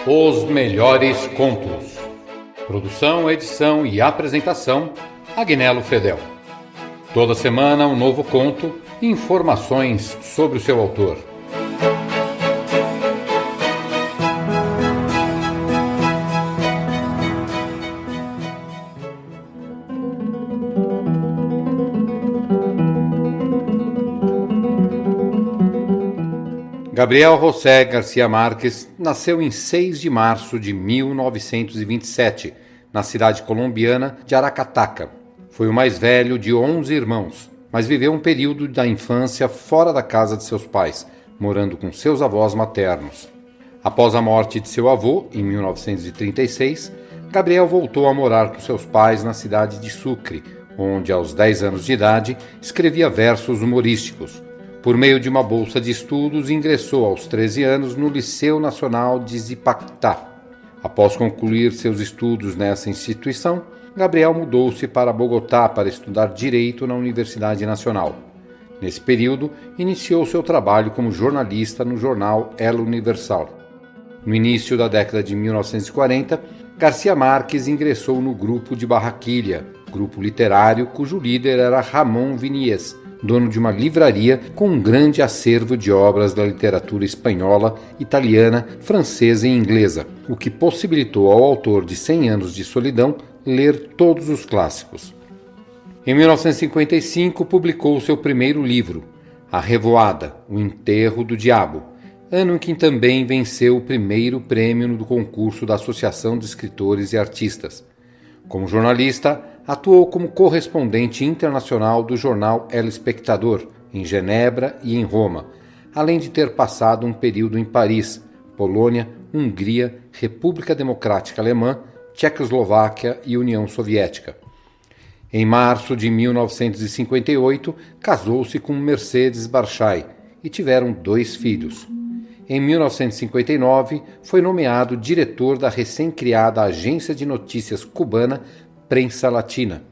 Os melhores contos. Produção, edição e apresentação, Agnello Fedel. Toda semana um novo conto e informações sobre o seu autor. Gabriel José García Márquez nasceu em 6 de março de 1927, na cidade colombiana de Aracataca. Foi o mais velho de 11 irmãos, mas viveu um período da infância fora da casa de seus pais, morando com seus avós maternos. Após a morte de seu avô, em 1936, Gabriel voltou a morar com seus pais na cidade de Sucre, onde, aos 10 anos de idade, escrevia versos humorísticos. Por meio de uma bolsa de estudos, ingressou aos 13 anos no Liceu Nacional de Zipaquirá. Após concluir seus estudos nessa instituição, Gabriel mudou-se para Bogotá para estudar Direito na Universidade Nacional. Nesse período, iniciou seu trabalho como jornalista no jornal El Universal. No início da década de 1940, García Márquez ingressou no Grupo de Barranquilla, grupo literário cujo líder era Ramón Viñes, dono de uma livraria com um grande acervo de obras da literatura espanhola, italiana, francesa e inglesa, o que possibilitou ao autor de 100 Anos de Solidão ler todos os clássicos. Em 1955, publicou seu primeiro livro, A Revoada, O Enterro do Diabo, ano em que também venceu o primeiro prêmio do concurso da Associação de Escritores e Artistas. Como jornalista, atuou como correspondente internacional do jornal El Espectador, em Genebra e em Roma, além de ter passado um período em Paris, Polônia, Hungria, República Democrática Alemã, Tchecoslováquia e União Soviética. Em março de 1958, casou-se com Mercedes Barchay e tiveram 2 filhos. Em 1959, foi nomeado diretor da recém-criada agência de notícias cubana Prensa Latina.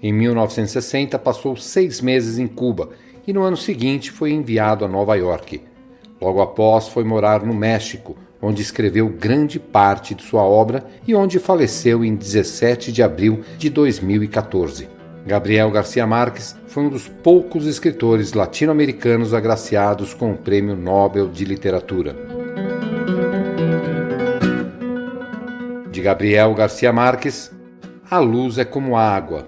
Em 1960, passou 6 meses em Cuba e no ano seguinte foi enviado a Nova York. Logo após, foi morar no México, onde escreveu grande parte de sua obra e onde faleceu em 17 de abril de 2014. Gabriel García Márquez foi um dos poucos escritores latino-americanos agraciados com o Prêmio Nobel de Literatura. De Gabriel García Márquez, A Luz é como água.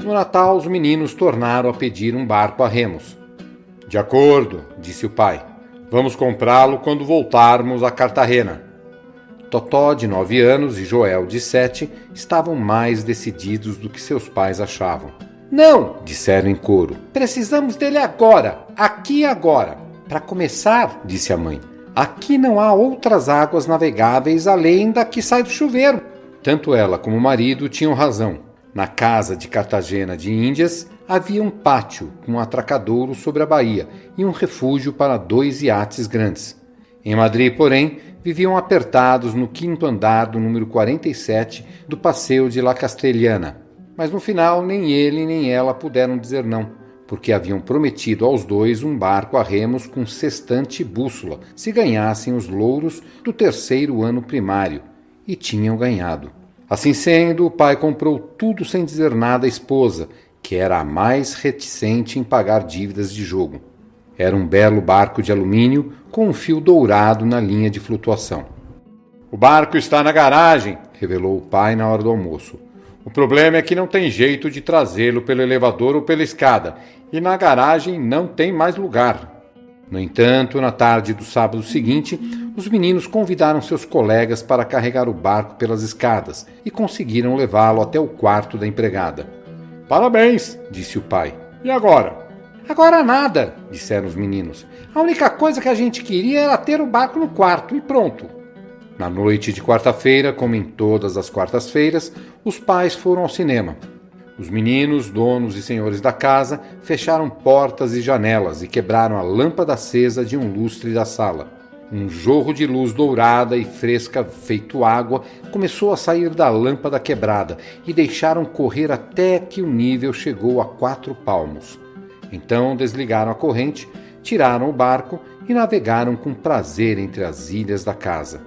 No Natal, os meninos tornaram a pedir um barco a remos. De acordo, disse o pai. Vamos comprá-lo quando voltarmos a Cartagena. Totó, de 9 anos, e Joel, de 7, estavam mais decididos do que seus pais achavam. Não, disseram em coro. Precisamos dele agora, aqui e agora. Para começar, disse a mãe, aqui não há outras águas navegáveis além da que sai do chuveiro. Tanto ela como o marido tinham razão. Na casa de Cartagena de Índias havia um pátio com um atracadouro sobre a baía e um refúgio para 2 iates grandes. Em Madrid, porém, viviam apertados no 5º andar do número 47 do Passeio de La Castellana. Mas no final nem ele nem ela puderam dizer não, porque haviam prometido aos 2 um barco a remos com sextante e bússola, se ganhassem os louros do 3º ano primário, e tinham ganhado. Assim sendo, o pai comprou tudo sem dizer nada à esposa, que era a mais reticente em pagar dívidas de jogo. Era um belo barco de alumínio com um fio dourado na linha de flutuação. O barco está na garagem, revelou o pai na hora do almoço. O problema é que não tem jeito de trazê-lo pelo elevador ou pela escada, e na garagem não tem mais lugar. No entanto, na tarde do sábado seguinte, os meninos convidaram seus colegas para carregar o barco pelas escadas e conseguiram levá-lo até o quarto da empregada. Parabéns, disse o pai. E agora? Agora nada, disseram os meninos. A única coisa que a gente queria era ter o barco no quarto e pronto. Na noite de quarta-feira, como em todas as quartas-feiras, os pais foram ao cinema. Os meninos, donos e senhores da casa, fecharam portas e janelas e quebraram a lâmpada acesa de um lustre da sala. Um jorro de luz dourada e fresca, feito água, começou a sair da lâmpada quebrada e deixaram correr até que o nível chegou a 4 palmos. Então desligaram a corrente, tiraram o barco e navegaram com prazer entre as ilhas da casa.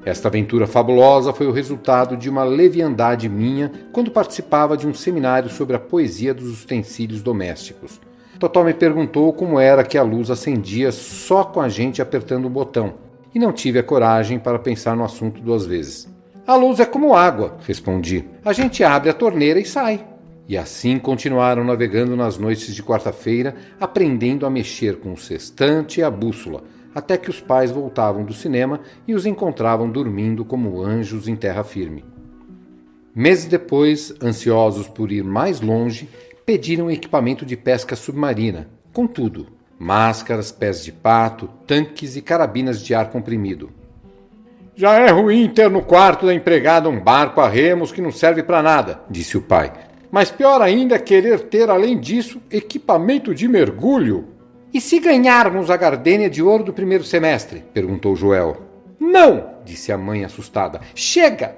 Esta aventura fabulosa foi o resultado de uma leviandade minha quando participava de um seminário sobre a poesia dos utensílios domésticos. Totó me perguntou como era que a luz acendia só com a gente apertando um botão, e não tive a coragem para pensar no assunto 2 vezes. A luz é como água, respondi. A gente abre a torneira e sai. E assim continuaram navegando nas noites de quarta-feira, aprendendo a mexer com o sextante e a bússola, até que os pais voltavam do cinema e os encontravam dormindo como anjos em terra firme. Meses depois, ansiosos por ir mais longe, pediram equipamento de pesca submarina, com tudo: máscaras, pés de pato, tanques e carabinas de ar comprimido. Já é ruim ter no quarto da empregada um barco a remos que não serve para nada, disse o pai. Mas pior ainda é querer ter, além disso, equipamento de mergulho. E se ganharmos a gardênia de ouro do primeiro semestre? Perguntou Joel. Não, disse a mãe assustada. Chega!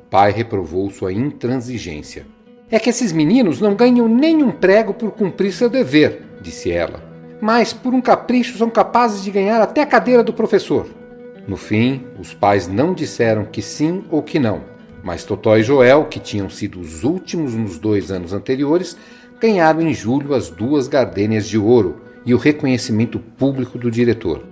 O pai reprovou sua intransigência. É que esses meninos não ganham nem um prego por cumprir seu dever, disse ela. Mas por um capricho são capazes de ganhar até a cadeira do professor. No fim, os pais não disseram que sim ou que não, mas Totó e Joel, que tinham sido os últimos nos 2 anos anteriores, ganharam em julho as 2 gardênias de ouro e o reconhecimento público do diretor.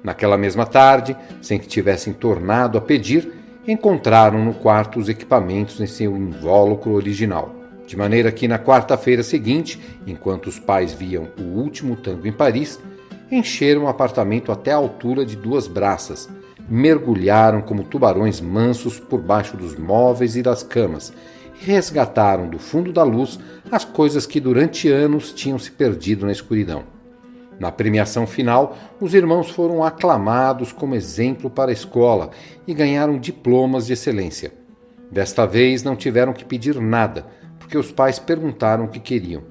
Naquela mesma tarde, sem que tivessem tornado a pedir, encontraram no quarto os equipamentos em seu invólucro original. De maneira que na quarta-feira seguinte, enquanto os pais viam O Último Tango em Paris, encheram o apartamento até a altura de 2 braças, mergulharam como tubarões mansos por baixo dos móveis e das camas e resgataram do fundo da luz as coisas que durante anos tinham se perdido na escuridão. Na premiação final, os irmãos foram aclamados como exemplo para a escola e ganharam diplomas de excelência. Desta vez não tiveram que pedir nada, porque os pais perguntaram o que queriam.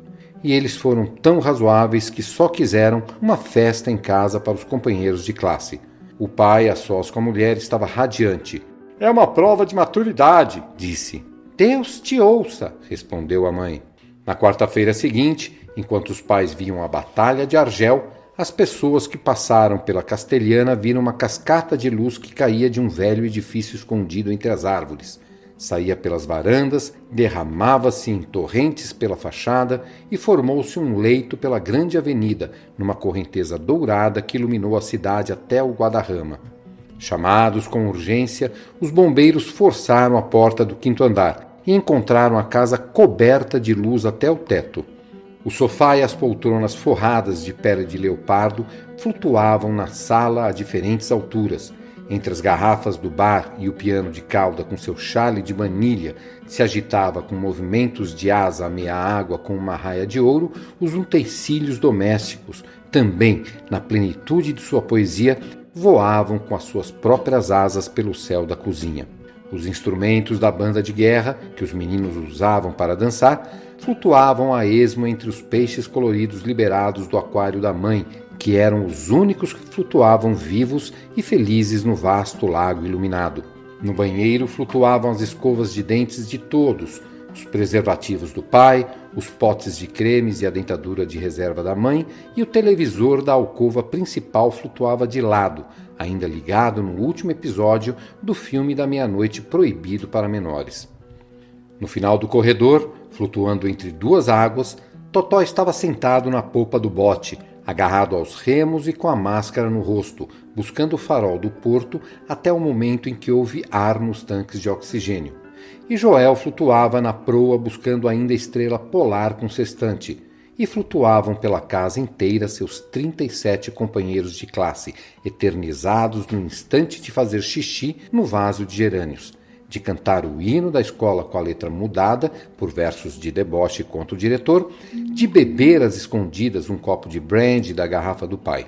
E eles foram tão razoáveis que só quiseram uma festa em casa para os companheiros de classe. O pai, a sós com a mulher, estava radiante. É uma prova de maturidade, disse. Deus te ouça, respondeu a mãe. Na quarta-feira seguinte, enquanto os pais viam a Batalha de Argel, as pessoas que passaram pela Castelhana viram uma cascata de luz que caía de um velho edifício escondido entre as árvores. Saía pelas varandas, derramava-se em torrentes pela fachada e formou-se um leito pela grande avenida, numa correnteza dourada que iluminou a cidade até o Guadarrama. Chamados com urgência, os bombeiros forçaram a porta do 5º andar e encontraram a casa coberta de luz até o teto. O sofá e as poltronas forradas de pele de leopardo flutuavam na sala a diferentes alturas. Entre as garrafas do bar e o piano de cauda com seu chale de manilha, que se agitava com movimentos de asa a meia água com uma raia de ouro, os utensílios domésticos, também na plenitude de sua poesia, voavam com as suas próprias asas pelo céu da cozinha. Os instrumentos da banda de guerra, que os meninos usavam para dançar, flutuavam a esmo entre os peixes coloridos liberados do aquário da mãe, que eram os únicos que flutuavam vivos e felizes no vasto lago iluminado. No banheiro flutuavam as escovas de dentes de todos, os preservativos do pai, os potes de cremes e a dentadura de reserva da mãe, e o televisor da alcova principal flutuava de lado, ainda ligado no último episódio do filme da meia-noite proibido para menores. No final do corredor, flutuando entre 2 águas, Totó estava sentado na polpa do bote, agarrado aos remos e com a máscara no rosto, buscando o farol do porto até o momento em que houve ar nos tanques de oxigênio. E Joel flutuava na proa buscando ainda a estrela polar com sextante. E flutuavam pela casa inteira seus 37 companheiros de classe, eternizados no instante de fazer xixi no vaso de gerânios, de cantar o hino da escola com a letra mudada, por versos de deboche contra o diretor, de beber às escondidas um copo de brandy da garrafa do pai.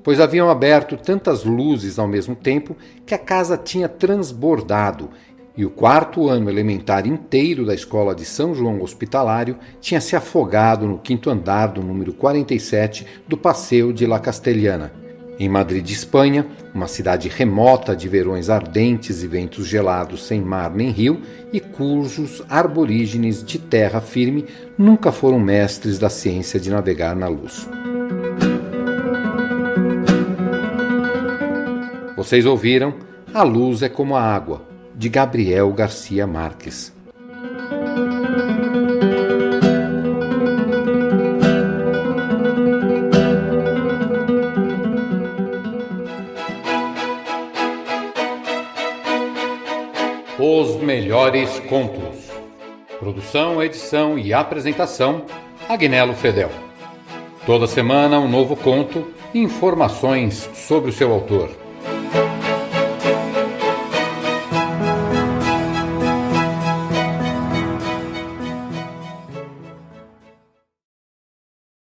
Pois haviam aberto tantas luzes ao mesmo tempo que a casa tinha transbordado, e o 4º ano elementar inteiro da escola de São João Hospitalário tinha se afogado no 5º andar do número 47 do Passeio de La Castellana. Em Madrid, Espanha, uma cidade remota de verões ardentes e ventos gelados sem mar nem rio, e cujos aborígenes de terra firme nunca foram mestres da ciência de navegar na luz. Vocês ouviram A Luz é como a Água, de Gabriel Garcia Marques. Os melhores contos. Produção, edição e apresentação, Agnello Fredel. Toda semana um novo conto e informações sobre o seu autor.